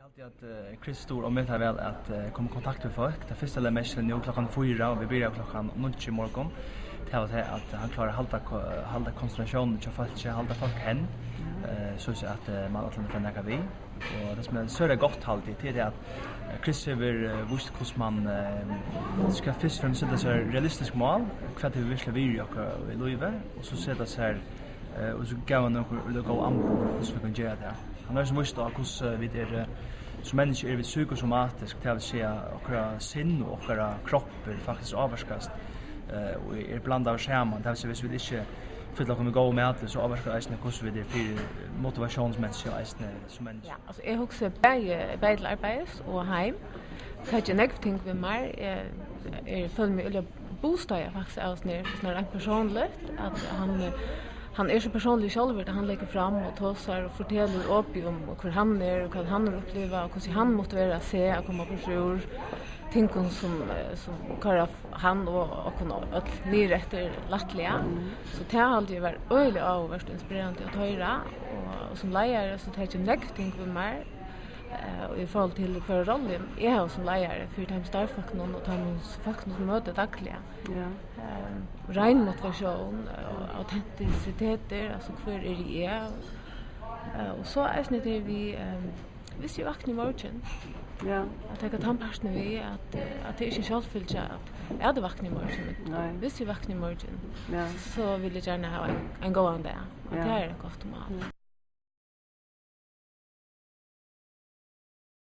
alltid att Chris stor om vet väl att komma i kontakt med folk. Det första lämmer nu klockan 4 och vi börjar klockan 9 i morgon. Det var att han klarar hålla koncentrationen och hålla folk hen. Så att man att lämna vi. Och det som är så gott alltid det är att Chris över visst hur man ska först från sätta så realistiskt mål, vad det vill vi och i Louisville och så sätta så här och så går man och gå an så vi kan göra det. Han har så mycket att hur vi det som människor är vi psykosomatiskt det vill säga och sinn och kroppar faktiskt avskas och är blandade samman. Det vill säga vi inte för att komma gå med det så avskar isne hur vi det för motivationsmässigt isne som människor. Ja, alltså jag också bättre arbets och hem. Så jag nägg tänk vi mer är för mig eller bostad jag faktiskt alltså när en personligt att han är så personlig själv att han lägger fram och tosar och fortäller upp om hur han är och vad han upplever och hur han motiverar sig att komma på sjur ting som kallar han och kunna att ni efter lattliga så det har alltid varit öle av vart inspirerande att höra och som lärare så tar jag nägg tänk vi mer och i forhold till för rollen jag har som lärare för dem starfolk någon och de folk som möter dagliga. Ja. Ren motivation, autenticitet, alltså för är det och så är det vi visst ju vakna i morgon. Ja. Att jag kan ta vi att det är inte självfyllt att är det vakna i morgon. Nej. Visst ju vakna i morgon. Ja. Så vill jag gärna ha en gående. Och det är gott om allt.